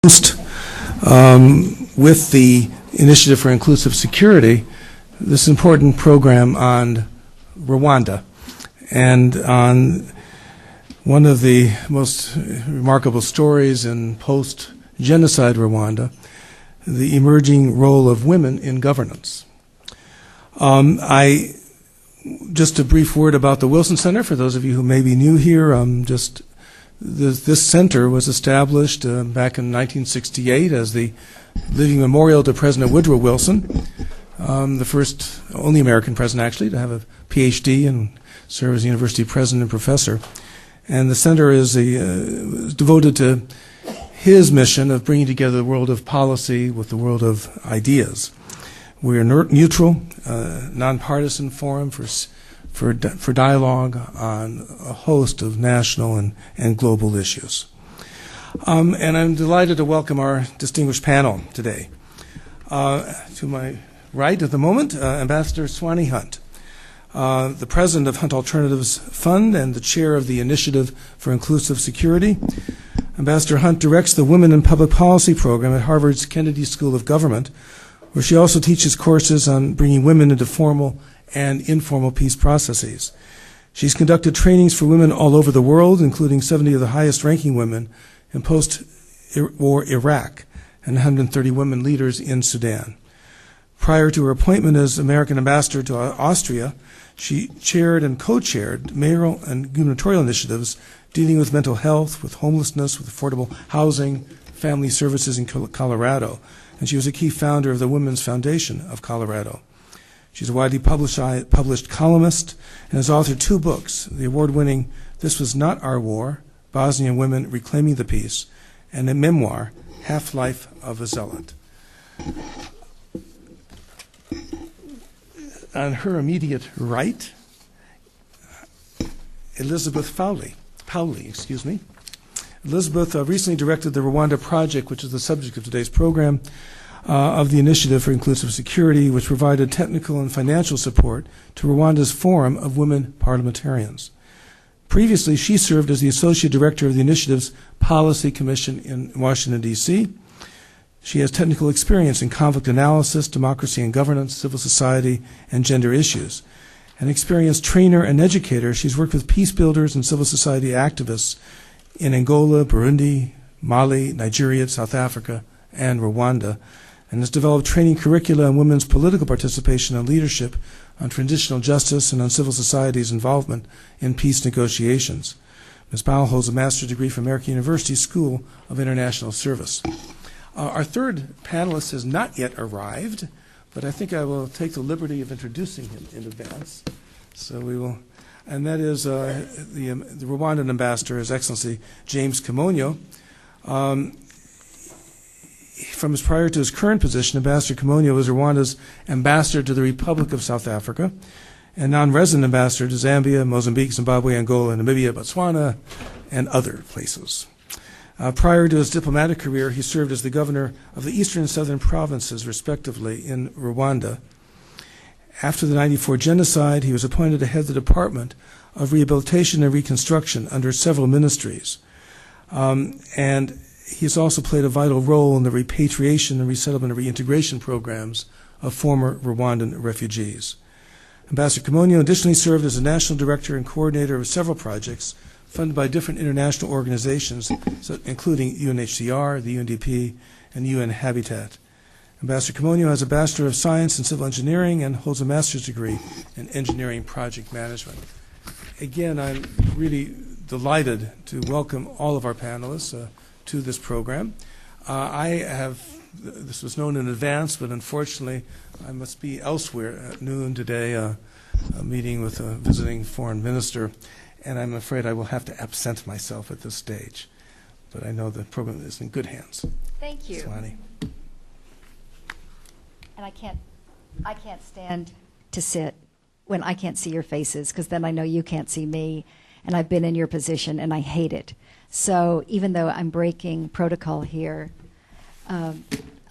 host with the Initiative for Inclusive Security this important program on Rwanda and on one of the most remarkable stories in post-genocide Rwanda, the emerging role of women in governance. Just a brief word about the Wilson Center for those of you who may be new here. This center was established back in 1968 as the living memorial to President Woodrow Wilson, the first, only American president actually, to have a PhD and serve as a university president and professor. And the center is devoted to his mission of bringing together the world of policy with the world of ideas. We are neutral, nonpartisan forum for dialogue on a host of national and global issues. And I'm delighted to welcome our distinguished panel today. To my right at the moment, Ambassador Swanee Hunt, the president of Hunt Alternatives Fund and the chair of the Initiative for Inclusive Security. Ambassador Hunt directs the Women in Public Policy program at Harvard's Kennedy School of Government, where she also teaches courses on bringing women into formal and informal peace processes. She's conducted trainings for women all over the world, including 70 of the highest-ranking women in post-war Iraq and 130 women leaders in Sudan. Prior to her appointment as American ambassador to Austria, she chaired and co-chaired mayoral and gubernatorial initiatives dealing with mental health, with homelessness, with affordable housing, family services in Colorado, and she was a key founder of the Women's Foundation of Colorado. She's a widely published columnist and has authored 2 books, the award-winning This Was Not Our War, Bosnian Women Reclaiming the Peace, and a memoir, Half-Life of a Zealot. On her immediate right, Elizabeth Pauli. Elizabeth recently directed the Rwanda Project, which is the subject of today's program, of the Initiative for Inclusive Security, which provided technical and financial support to Rwanda's Forum of Women Parliamentarians. Previously, she served as the Associate Director of the Initiative's Policy Commission in Washington, D.C. She has technical experience in conflict analysis, democracy and governance, civil society, and gender issues. An experienced trainer and educator, she's worked with peace builders and civil society activists in Angola, Burundi, Mali, Nigeria, South Africa, and Rwanda, and has developed training curricula on women's political participation and leadership, on transitional justice, and on civil society's involvement in peace negotiations. Ms. Powell holds a master's degree from American University School of International Service. Our third panelist has not yet arrived, but I think I will take the liberty of introducing him in advance. So we will, and that is the Rwandan ambassador, His Excellency James Kimonyo. From his prior to his current position, Ambassador Kimonyo was Rwanda's ambassador to the Republic of South Africa and non-resident ambassador to Zambia, Mozambique, Zimbabwe, Angola, Namibia, Botswana, and other places. Prior to his diplomatic career, he served as the governor of the eastern and southern provinces, respectively, in Rwanda. After the '94 genocide, he was appointed to head the Department of Rehabilitation and Reconstruction under several ministries. And he's also played a vital role in the repatriation and resettlement and reintegration programs of former Rwandan refugees. Ambassador Kimonyo additionally served as a national director and coordinator of several projects funded by different international organizations, including UNHCR, the UNDP, and UN Habitat. Ambassador Kimonyo has a Bachelor of Science in Civil Engineering and holds a master's degree in Engineering Project Management. Again, I'm really delighted to welcome all of our panelists to this program. This was known in advance, but unfortunately I must be elsewhere at noon today, a meeting with a visiting foreign minister, and I'm afraid I will have to absent myself at this stage. But I know the program is in good hands. Thank you. Swanee. And I can't stand to sit when I can't see your faces, because then I know you can't see me, and I've been in your position and I hate it. So even though I'm breaking protocol here,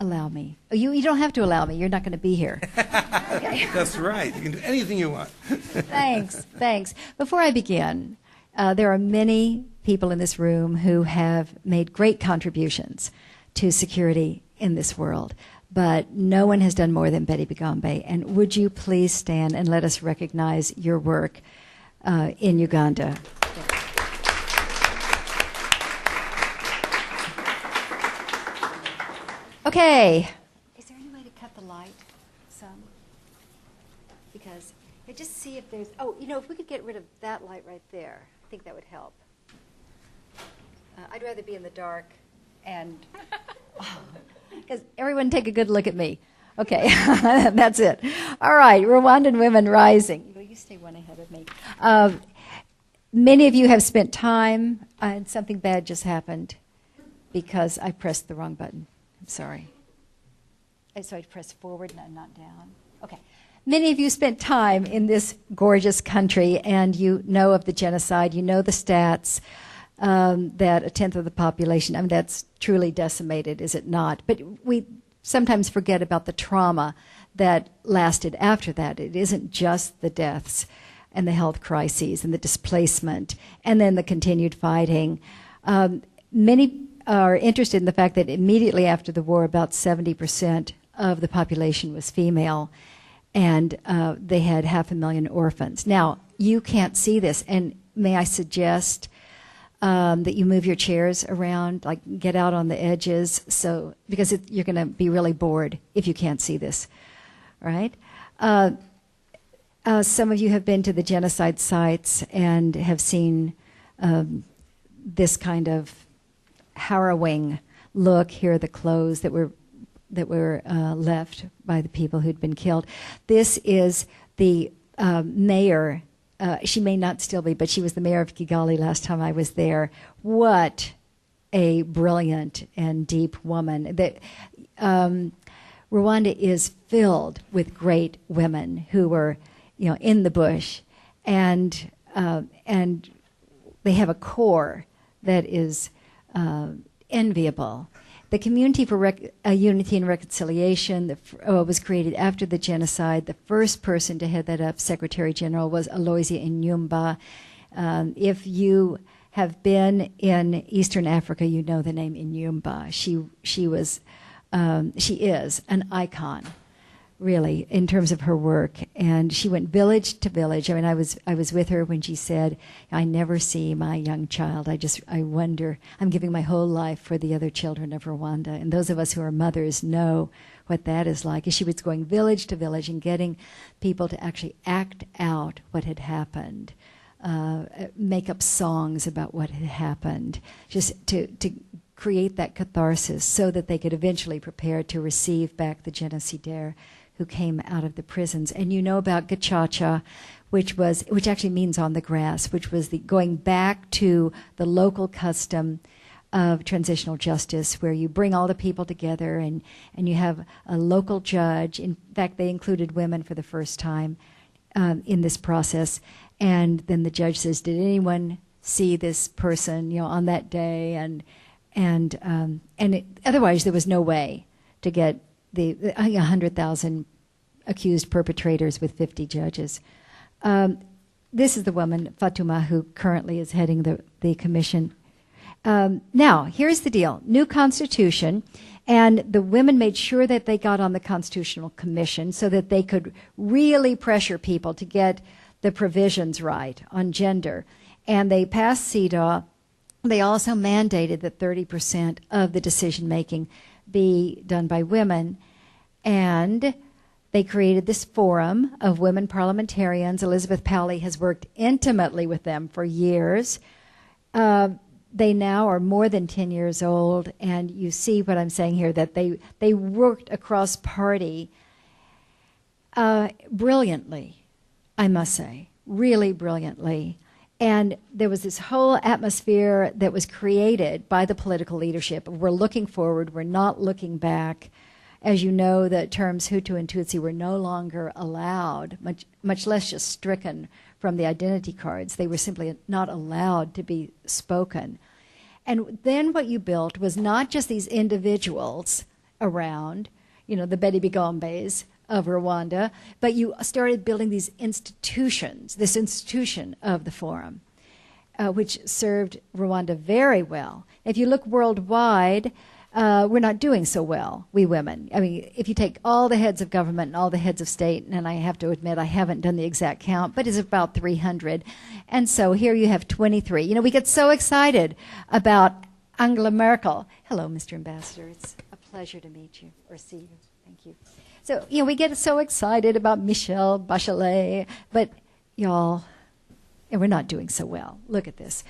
allow me. Oh, you don't have to allow me. You're not going to be here. Okay. That's right. You can do anything you want. Thanks. Before I begin, there are many people in this room who have made great contributions to security in this world. But no one has done more than Betty Bigombe. And would you please stand and let us recognize your work in Uganda? Okay. Is there any way to cut the light some? Because just see if there's, if we could get rid of that light right there, I think that would help. I'd rather be in the dark and, because everyone take a good look at me. Okay, that's it. All right, Rwandan Women Rising. You stay one ahead of me. Many of you have spent time, and something bad just happened because I pressed the wrong button. I'm sorry. So I pressed forward, not down. Okay. Many of you spent time in this gorgeous country, and you know of the genocide. You know the stats, that a tenth of the population, I mean, that's truly decimated, is it not? But we sometimes forget about the trauma that lasted after that. It isn't just the deaths and the health crises and the displacement and then the continued fighting. Many are interested in the fact that immediately after the war, about 70% of the population was female, and they had 500,000 orphans. Now, you can't see this, and may I suggest that you move your chairs around, like get out on the edges, because you're going to be really bored if you can't see this, right? Some of you have been to the genocide sites and have seen this kind of harrowing look. Here are the clothes that were left by the people who'd been killed. This is the mayor. She may not still be, but she was the mayor of Kigali last time I was there. What a brilliant and deep woman. Rwanda is filled with great women who were, in the bush, and they have a core that is enviable. The Community for Unity and Reconciliation was created after the genocide. The first person to head that up, Secretary General, was Aloysia Inyumba. If you have been in Eastern Africa, you know the name Inyumba. She is an icon, really, in terms of her work. And she went village to village. I mean, I was with her when she said, "I never see my young child. I wonder, I'm giving my whole life for the other children of Rwanda." And those of us who are mothers know what that is like. And she was going village to village and getting people to actually act out what had happened, make up songs about what had happened, just to create that catharsis so that they could eventually prepare to receive back the genocidaire who came out of the prisons. And you know about Gacaca, which actually means on the grass, which was going back to the local custom of transitional justice, where you bring all the people together and you have a local judge. In fact, they included women for the first time in this process. And then the judge says, "Did anyone see this person, on that day?" Otherwise, there was no way to get the 100,000 accused perpetrators with 50 judges. This is the woman, Fatuma, who currently is heading the commission. Now, here's the deal. New constitution, and the women made sure that they got on the Constitutional Commission so that they could really pressure people to get the provisions right on gender. And they passed CEDAW. They also mandated that 30% of the decision-making be done by women. And they created this forum of women parliamentarians. Elizabeth Powley has worked intimately with them for years. They now are more than 10 years old, and you see what I'm saying here, that they worked across party brilliantly, I must say, really brilliantly. And there was this whole atmosphere that was created by the political leadership. We're looking forward, we're not looking back. As you know, the terms Hutu and Tutsi were no longer allowed, much less just stricken from the identity cards. They were simply not allowed to be spoken. And then what you built was not just these individuals around, the Betty Bigombes of Rwanda, but you started building these institutions, this institution of the forum, which served Rwanda very well. If you look worldwide, we're not doing so well, we women. I mean, if you take all the heads of government and all the heads of state, and I have to admit I haven't done the exact count, but it's about 300. And so here you have 23. You know, we get so excited about Angela Merkel. Hello, Mr. Ambassador. It's a pleasure to meet you or see you. Thank you. So, you know, we get so excited about Michelle Bachelet, but y'all, and we're not doing so well. Look at this.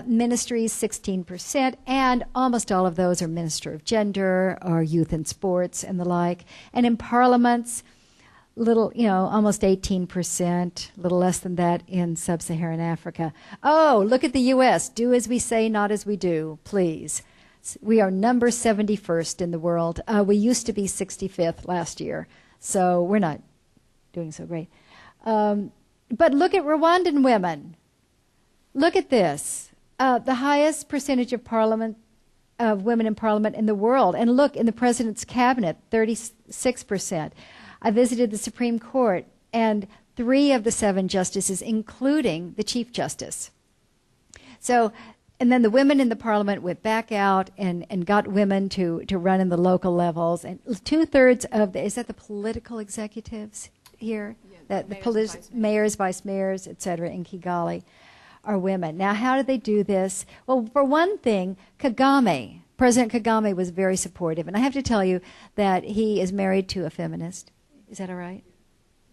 Ministries, 16%, and almost all of those are Minister of Gender or Youth and Sports and the like. And in parliaments, little, you know, almost 18%, a little less than that in sub-Saharan Africa. Oh, look at the U.S. Do as we say, not as we do, please. We are number 71st in the world. We used to be 65th last year, so we're not doing so great. But look at Rwandan women. Look at this. The highest percentage of women in parliament in the world. And look, in the president's cabinet, 36%. I visited the Supreme Court, and 3 of the 7 justices, including the Chief Justice. So, and then the women in the parliament went back out and got women to run in the local levels. And 2/3 of is that the political executives here? Yeah, the mayors, vice mayors, et cetera, in Kigali are women. Now, how did they do this? Well, for one thing, President Kagame was very supportive. And I have to tell you that he is married to a feminist. Is that all right?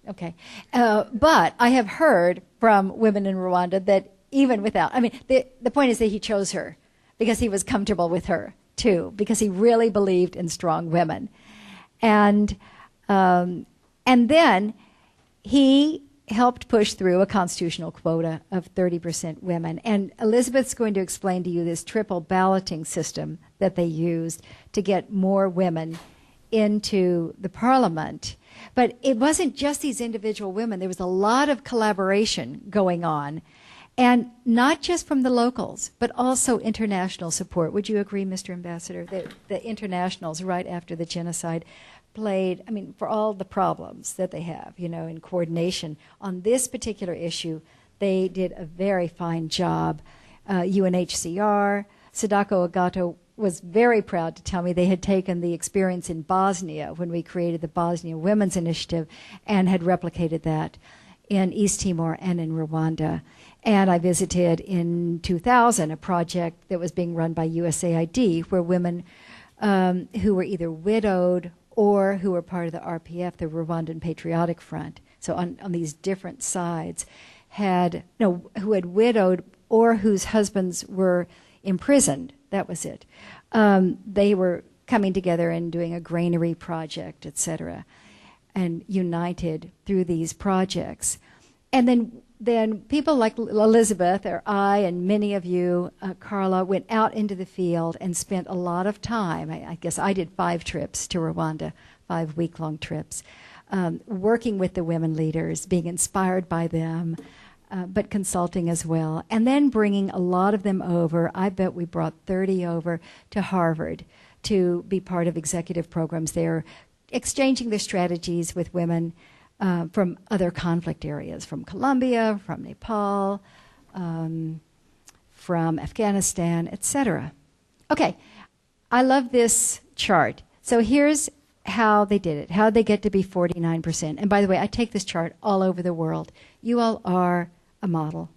Okay. But I have heard from women in Rwanda that even without, I mean, the point is that he chose her because he was comfortable with her, too, because he really believed in strong women. And then he helped push through a constitutional quota of 30% women. And Elizabeth's going to explain to you this triple balloting system that they used to get more women into the parliament. But it wasn't just these individual women. There was a lot of collaboration going on. And not just from the locals, but also international support. Would you agree, Mr. Ambassador, that the internationals right after the genocide played, I mean, for all the problems that they have, you know, in coordination on this particular issue, they did a very fine job. UNHCR, Sadako Agato was very proud to tell me they had taken the experience in Bosnia when we created the Bosnia Women's Initiative and had replicated that in East Timor and in Rwanda. And I visited in 2000 a project that was being run by USAID where women who were either widowed or who were part of the RPF, the Rwandan Patriotic Front, so on these different sides, who had widowed or whose husbands were imprisoned. That was it. They were coming together and doing a granary project, etc., and united through these projects. And then people like Elizabeth or I and many of you, Carla, went out into the field and spent a lot of time. I guess I did 5 trips to Rwanda, 5 week-long trips, working with the women leaders, being inspired by them, but consulting as well. And then bringing a lot of them over. I bet we brought 30 over to Harvard to be part of executive programs there, exchanging their strategies with women from other conflict areas, from Colombia, from Nepal, from Afghanistan, etc. Okay, I love this chart. So here's how they did it, how they get to be 49%. And by the way, I take this chart all over the world. You all are a model.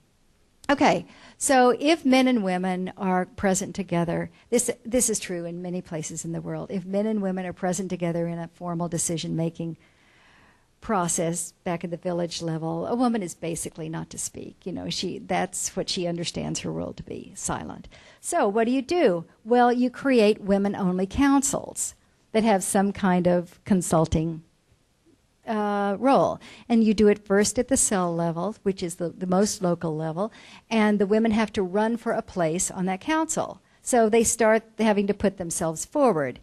Okay, so if men and women are present together, this is true in many places in the world. If men and women are present together in a formal decision-making process back at the village level, a woman is basically not to speak. You know, that's what she understands her role to be, silent. So what do? Well, you create women-only councils that have some kind of consulting role. And you do it first at the cell level, which is the most local level, and the women have to run for a place on that council. So they start having to put themselves forward.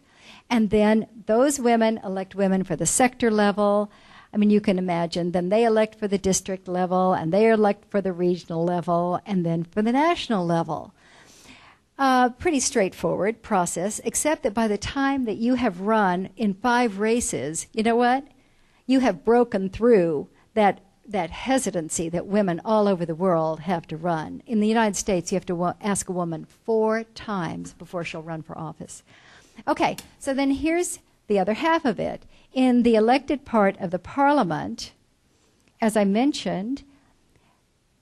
And then those women elect women for the sector level. I mean, you can imagine, then they elect for the district level, and they elect for the regional level, and then for the national level. Pretty straightforward process, except that by the time that you have run in 5 races, you know what? You have broken through that hesitancy that women all over the world have to run. In the United States, you have to ask a woman 4 times before she'll run for office. Okay, so then here's the other half of it. In the elected part of the parliament, as I mentioned,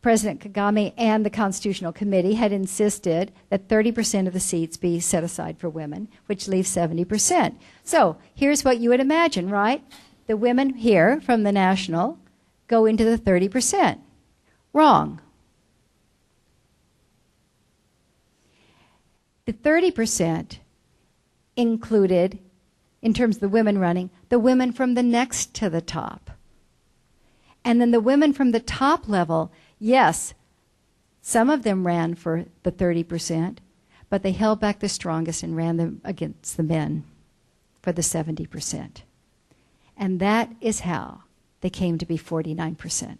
President Kagame and the Constitutional Committee had insisted that 30% of the seats be set aside for women, which leaves 70%. So here's what you would imagine, right? The women here from the National go into the 30%. Wrong. The 30% included, in terms of the women running, the women from the next to the top. And then the women from the top level, yes, some of them ran for the 30%, but they held back the strongest and ran them against the men for the 70%. And that is how they came to be 49%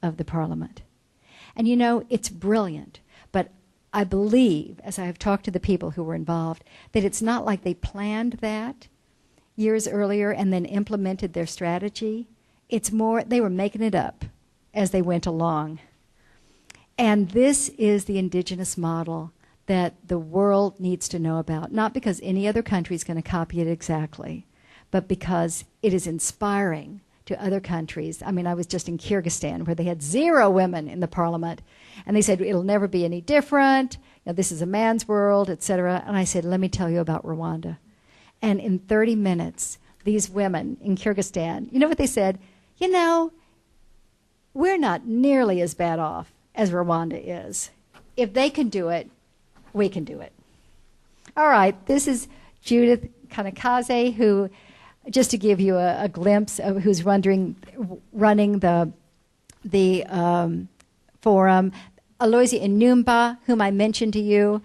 of the parliament. And you know, it's brilliant, but I believe, as I have talked to the people who were involved, that it's not like they planned that years earlier and then implemented their strategy. It's more, they were making it up as they went along. And this is the indigenous model that the world needs to know about, not because any other country is going to copy it exactly, but because it is inspiring to other countries. I mean, I was just in Kyrgyzstan where they had 0 women in the parliament, and they said, it'll never be any different, you know, this is a man's world, etc. And I said, let me tell you about Rwanda. And in 30 minutes, these women in Kyrgyzstan, you know what they said? You know, we're not nearly as bad off as Rwanda is. If they can do it, we can do it. All right, this is Judith Kanakaze, who, just to give you a glimpse of who's running the forum. Aloysia Inumba, whom I mentioned to you,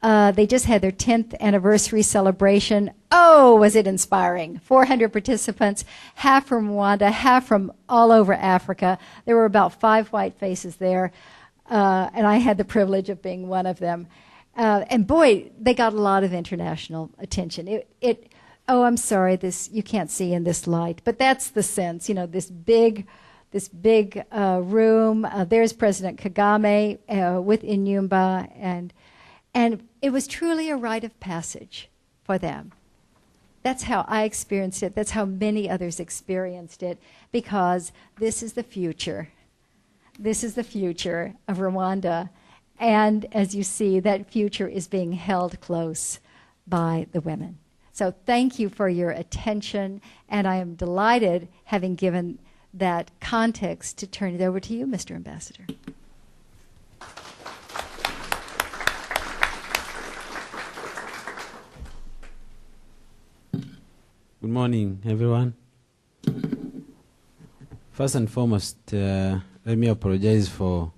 they just had their 10th anniversary celebration. Oh, was it inspiring. 400 participants, half from Rwanda, half from all over Africa. There were about 5 white faces there, and I had the privilege of being one of them. And boy, they got a lot of international attention. Oh, I'm sorry, this you can't see in this light, but that's the sense. You know, this big room. There's President Kagame with Inyumba, and it was truly a rite of passage for them. That's how I experienced it. That's how many others experienced it, because this is the future. This is the future of Rwanda. And as you see, that future is being held close by the women. So thank you for your attention, and I am delighted, having given that context, to turn it over to you, Mr. Ambassador. Good morning, everyone. First and foremost, let me apologize for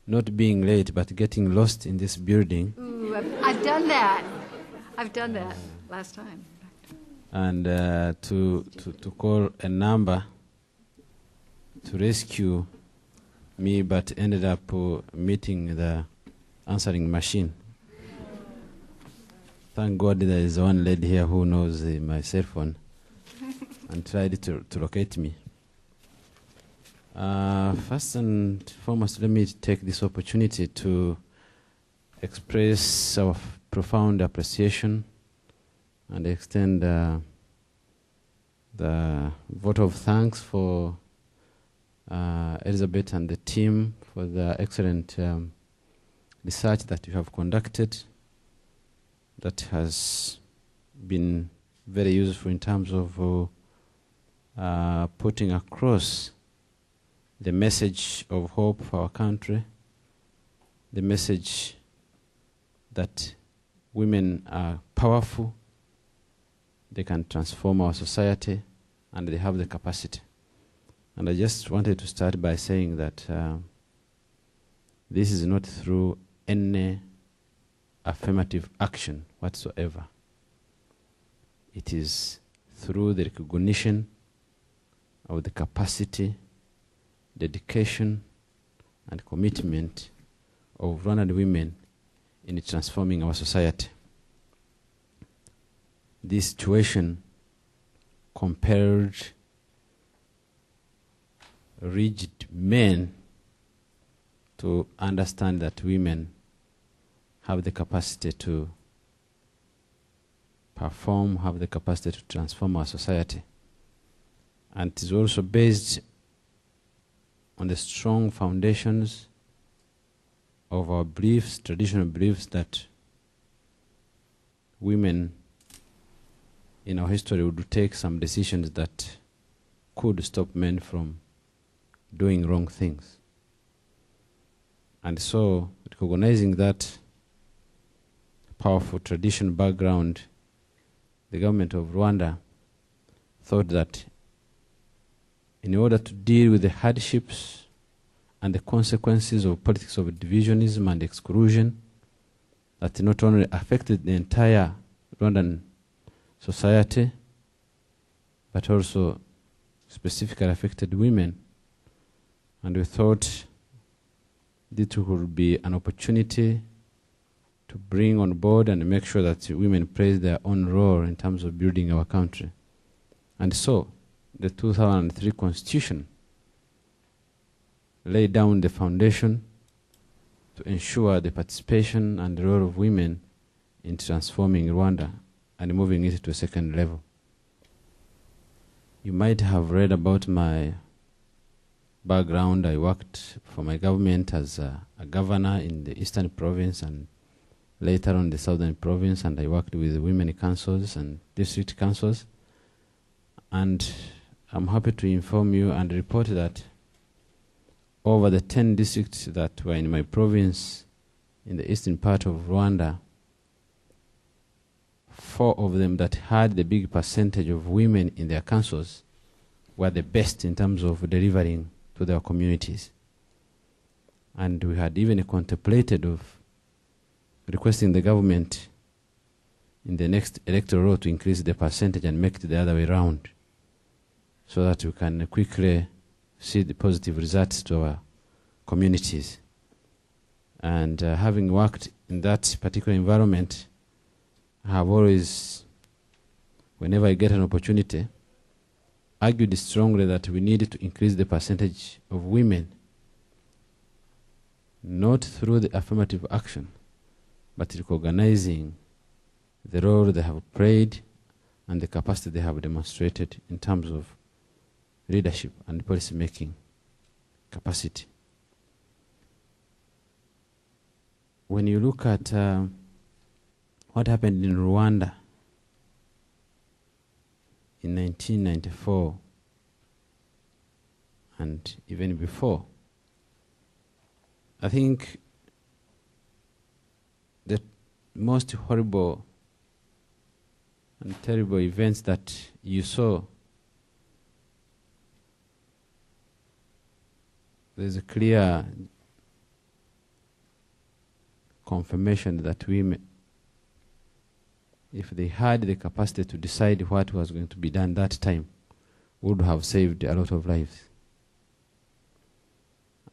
not being late, but getting lost in this building. Ooh, I've done that. I've done that last time. And to call a number to rescue me, but ended up meeting the answering machine. Thank God there is one lady here who knows my cell phone and tried to locate me. First and foremost, let me take this opportunity to express our profound appreciation and extend the vote of thanks for Elizabeth and the team for the excellent research that you have conducted that has been very useful in terms of putting across the message of hope for our country, the message that women are powerful, they can transform our society, and they have the capacity. And I just wanted to start by saying that this is not through any affirmative action whatsoever. It is through the recognition of the capacity, dedication, and commitment of Rwandan women in transforming our society. This situation compelled rigid men to understand that women have the capacity to perform, have the capacity to transform our society. And it is also based on the strong foundations of our beliefs, traditional beliefs, that women in our history would take some decisions that could stop men from doing wrong things. And so, recognizing that powerful tradition background, the government of Rwanda thought that in order to deal with the hardships and the consequences of politics of divisionism and exclusion that not only affected the entire Rwandan society, but also specifically affected women. And we thought this would be an opportunity to bring on board and make sure that women play their own role in terms of building our country. And so, the 2003 Constitution laid down the foundation to ensure the participation and the role of women in transforming Rwanda and moving it to a second level. You might have read about my background. I worked for my government as a governor in the Eastern Province and later on the Southern Province, and I worked with women councils and district councils. And I'm happy to inform you and report that over the 10 districts that were in my province in the eastern part of Rwanda, 4 of them that had the big percentage of women in their councils were the best in terms of delivering to their communities. And we had even contemplated of requesting the government in the next electoral roll to increase the percentage and make it the other way around, so that we can quickly see the positive results to our communities. And having worked in that particular environment, I have always, whenever I get an opportunity, argued strongly that we need to increase the percentage of women, not through the affirmative action, but recognizing the role they have played and the capacity they have demonstrated in terms of leadership and policy making capacity. When you look at what happened in Rwanda in 1994 and even before, I think the most horrible and terrible events that you saw, there's a clear confirmation that women, if they had the capacity to decide what was going to be done that time, would have saved a lot of lives.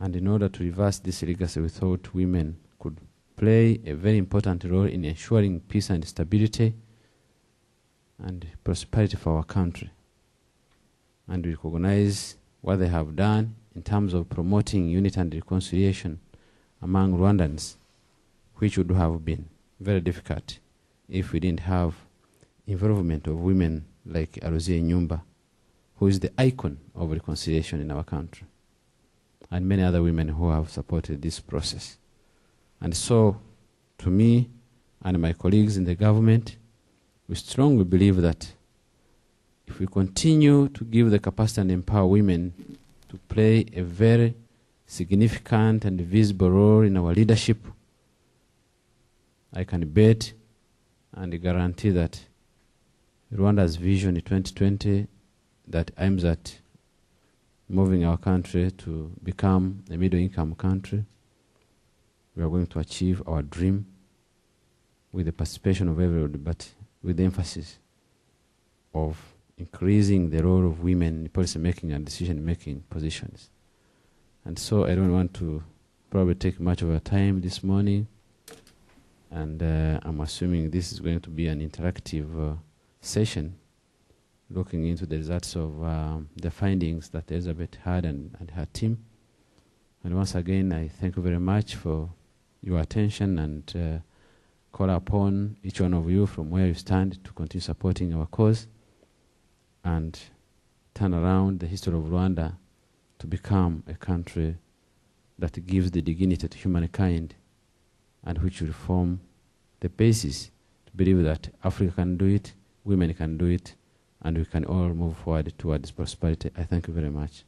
And in order to reverse this legacy, we thought women could play a very important role in ensuring peace and stability and prosperity for our country. And we recognize what they have done in terms of promoting unity and reconciliation among Rwandans, which would have been very difficult if we didn't have involvement of women like Arozie Nyumba, who is the icon of reconciliation in our country, and many other women who have supported this process. And so, to me and my colleagues in the government, we strongly believe that if we continue to give the capacity and empower women to play a very significant and visible role in our leadership, I can bet and guarantee that Rwanda's vision in 2020 that aims at moving our country to become a middle-income country, we are going to achieve our dream with the participation of everybody, but with the emphasis of increasing the role of women in policy-making and decision-making positions. And so I don't want to probably take much of your time this morning, and I'm assuming this is going to be an interactive session looking into the results of the findings that Elizabeth had and her team. And once again, I thank you very much for your attention and call upon each one of you from where you stand to continue supporting our cause and turn around the history of Rwanda to become a country that gives the dignity to humankind and which will form the basis to believe that Africa can do it, women can do it, and we can all move forward towards prosperity. I thank you very much.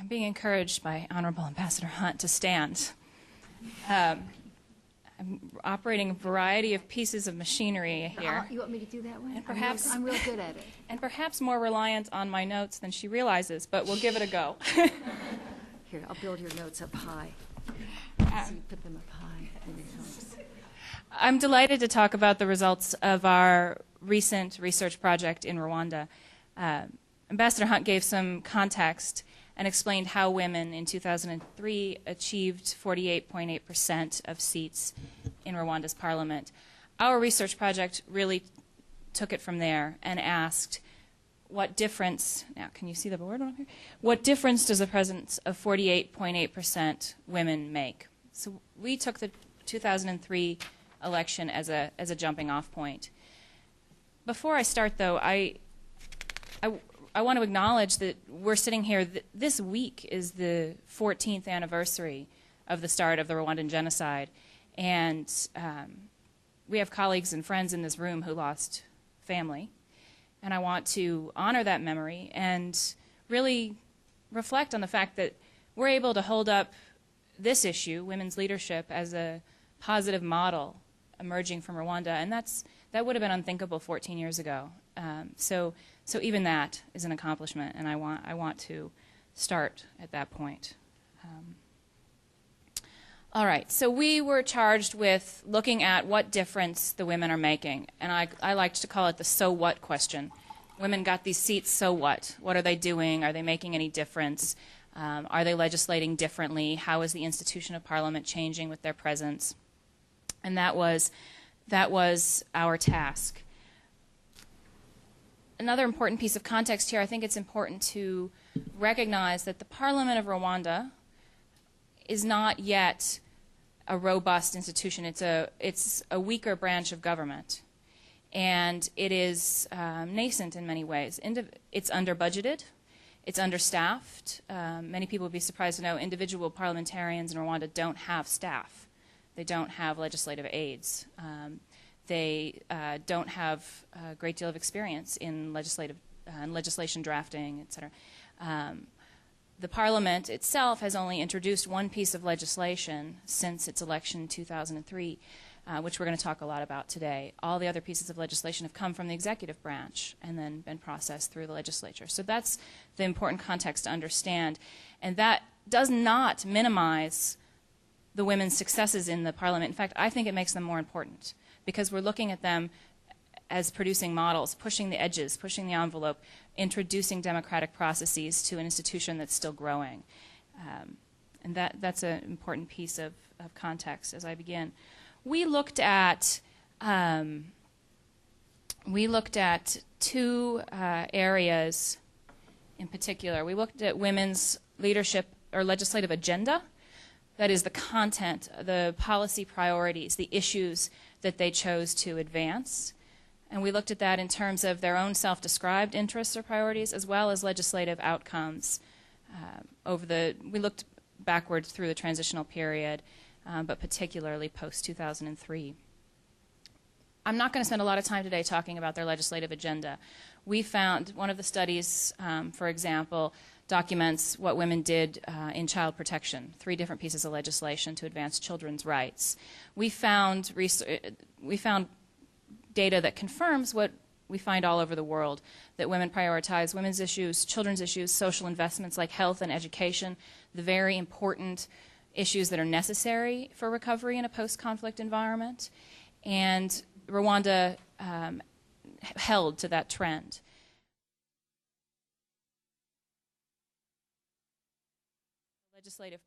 I'm being encouraged by Honorable Ambassador Hunt to stand. I'm operating a variety of pieces of machinery here. You want me to do that one? And perhaps I'm real good at it. And perhaps more reliant on my notes than she realizes, but we'll give it a go. Here, I'll build your notes up high. So you put them up high. And it helps. I'm delighted to talk about the results of our recent research project in Rwanda. Ambassador Hunt gave some context and explained how women in 2003 achieved 48.8% of seats in Rwanda's parliament. Our research project really took it from there and asked, what difference, now can you see the board on here? What difference does the presence of 48.8% women make? So we took the 2003 election as a jumping off point. Before I start though, I want to acknowledge that we're sitting here, this week is the 14th anniversary of the start of the Rwandan genocide. And we have colleagues and friends in this room who lost family. And I want to honor that memory and really reflect on the fact that we're able to hold up this issue, women's leadership, as a positive model emerging from Rwanda. And that would have been unthinkable 14 years ago. So even that is an accomplishment, and I want to start at that point. All right, so we were charged with looking at what difference the women are making, and I like to call it the so what question. Women got these seats, so what? What are they doing? Are they making any difference? Are they legislating differently? How is the institution of parliament changing with their presence? And that was our task. Another important piece of context here, I think it's important to recognize that the Parliament of Rwanda is not yet a robust institution. It's a weaker branch of government, and it is nascent in many ways. It's under-budgeted. It's understaffed. Many people would be surprised to know individual parliamentarians in Rwanda don't have staff. They don't have legislative aides. They don't have a great deal of experience in legislation drafting, et cetera. The Parliament itself has only introduced one piece of legislation since its election in 2003, which we're going to talk a lot about today. All the other pieces of legislation have come from the executive branch and then been processed through the legislature. So that's the important context to understand. And that does not minimize the women's successes in the Parliament. In fact, I think it makes them more important, because we're looking at them as producing models, pushing the edges, pushing the envelope, introducing democratic processes to an institution that's still growing. And that's an important piece of context as I begin. We looked at two areas in particular. We looked at women's leadership or legislative agenda, that is the content, the policy priorities, the issues that they chose to advance. And we looked at that in terms of their own self-described interests or priorities, as well as legislative outcomes. We looked backwards through the transitional period, but particularly post-2003. I'm not going to spend a lot of time today talking about their legislative agenda. We found one of the studies, for example, documents what women did in child protection, 3 different pieces of legislation to advance children's rights. We found data that confirms what we find all over the world, that women prioritize women's issues, children's issues, social investments like health and education, the very important issues that are necessary for recovery in a post-conflict environment. And Rwanda held to that trend. Legislative